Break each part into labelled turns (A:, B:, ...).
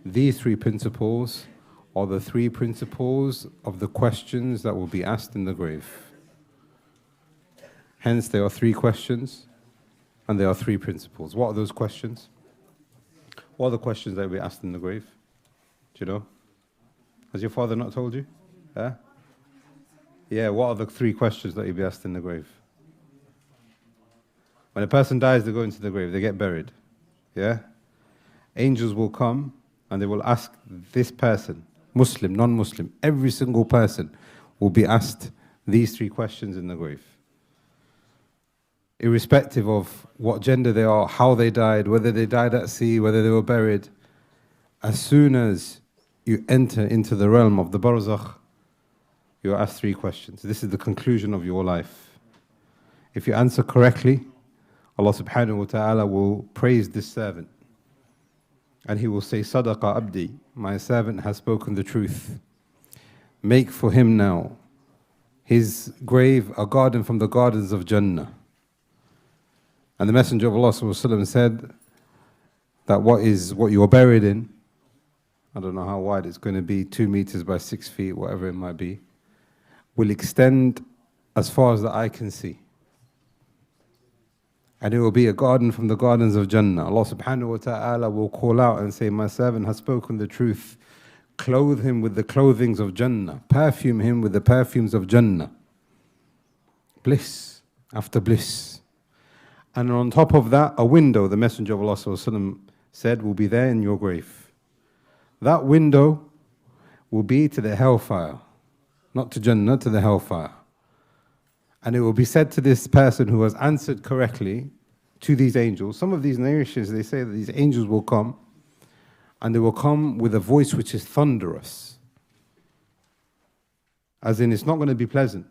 A: These three principles are the three principles of the questions that will be asked in the grave. Hence, there are three questions and there are three principles. What are those questions? What are the questions that will be asked in the grave? Do you know? Has your father not told you? Yeah, what are the three questions that you'll be asked in the grave? When a person dies, they go into the grave, they get buried. Yeah? Angels will come and they will ask this person, Muslim, non-Muslim, every single person will be asked these three questions in the grave. Irrespective of what gender they are, how they died, whether they died at sea, whether they were buried, as soon as you enter into the realm of the barzakh, you are asked three questions. This is the conclusion of your life. If you answer correctly, Allah subhanahu wa ta'ala will praise this servant. And He will say, Sadaqa abdi, my servant has spoken the truth. Make for him now his grave a garden from the gardens of Jannah. And the Messenger of Allah said that what you are buried in, I don't know how wide it's going to be, 2 meters by 6 feet, whatever it might be, will extend as far as the eye can see. And it will be a garden from the gardens of Jannah. Allah subhanahu wa ta'ala will call out and say, my servant has spoken the truth. Clothe him with the clothings of Jannah. Perfume him with the perfumes of Jannah. Bliss after bliss. And on top of that, a window, the Messenger of Allah said, will be there in your grave. That window will be to the hellfire. Not to Jannah, to the hellfire. And it will be said to this person who has answered correctly to these angels. Some of these narrations, they say that these angels will come and they will come with a voice which is thunderous. As in, it's not going to be pleasant.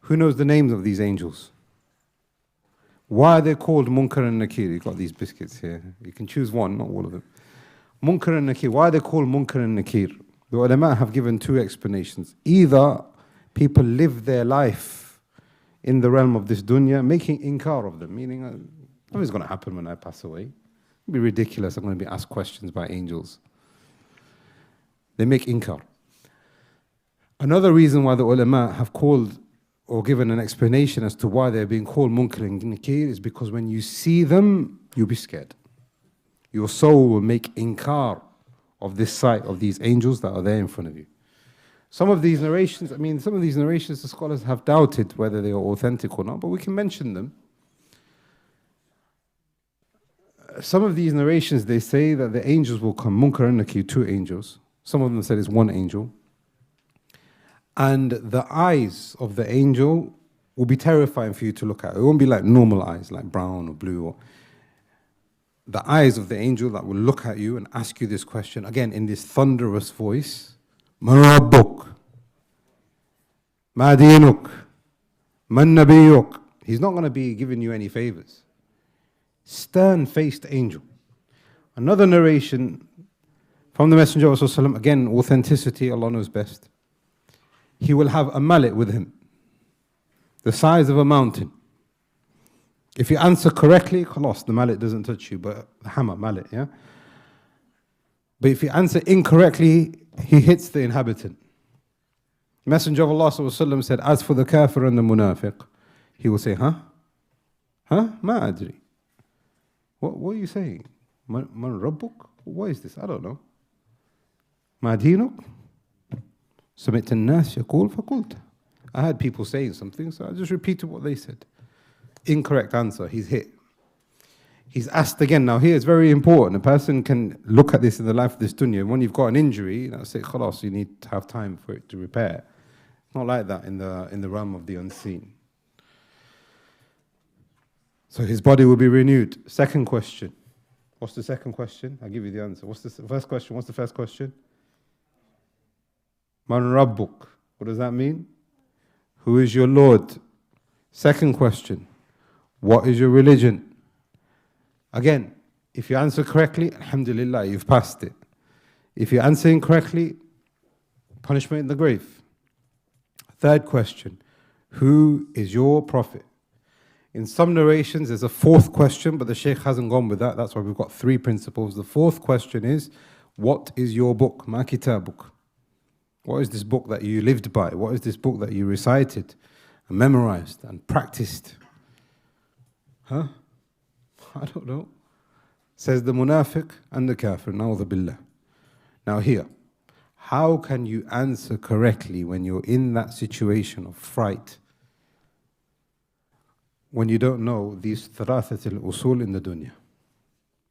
A: Who knows the names of these angels? Why are they called Munkar and Nakir? You've got these biscuits here. You can choose one, not all of them. Munkar and Nakir. Why are they called Munkar and Nakir? The ulama have given two explanations. Either people live their life in the realm of this dunya making inkar of them, meaning nothing's going to happen when I pass away. It'd be ridiculous. I'm going to be asked questions by angels. They make inkar. Another reason why the ulama have called or given an explanation as to why they're being called Munkar and Nakir is because when you see them, you'll be scared. Your soul will make inkar of this sight of these angels that are there in front of you. Some of these narrations, the scholars have doubted whether they are authentic or not, but we can mention them. Some of these narrations, they say that the angels will come, Munkar and Nakir, 2 angels. Some of them said it's 1 angel. And the eyes of the angel will be terrifying for you to look at. It won't be like normal eyes, like brown or blue. The eyes of the angel that will look at you and ask you this question, again, in this thunderous voice. Man Rabbuk? Ma Dinuk? Man Nabiyuk? He's not going to be giving you any favors. Stern-faced angel. Another narration from the Messenger of Allah, again, authenticity, Allah knows best. He will have a mallet with him, the size of a mountain. If you answer correctly, khalas, the mallet doesn't touch you, but the hammer, mallet, yeah? But if you answer incorrectly, he hits the inhabitant. Messenger of Allah said, as for the kafir and the munafiq, he will say, huh? Huh? Ma adri. What are you saying? Man rabbuk? What is this? I don't know. Ma dinuk? سمعت الناس يقول فقلت. I had people saying something, so I just repeated what they said. Incorrect answer. He's hit. He's asked again. Now here it's very important. A person can look at this in the life of this dunya. When you've got an injury, say, khalas, you need to have time for it to repair. It's not like that in the realm of the unseen. So his body will be renewed. Second question. What's the second question? I'll give you the answer. What's the first question? What's the first question? Man Rabbuk. What does that mean? Who is your Lord? Second question. What is your religion? Again, if you answer correctly, alhamdulillah, you've passed it. If you answer incorrectly, punishment in the grave. Third question. Who is your prophet? In some narrations, there's a fourth question, but the Shaykh hasn't gone with that. That's why we've got three principles. The fourth question is, what is your book? Ma kitabuk. What is this book that you lived by? What is this book that you recited and memorized and practiced? Huh? I don't know. Says the munafiq and the kafir. Na'udhu billah. Now here, how can you answer correctly when you're in that situation of fright, when you don't know these Thalathat al-Usul in the dunya?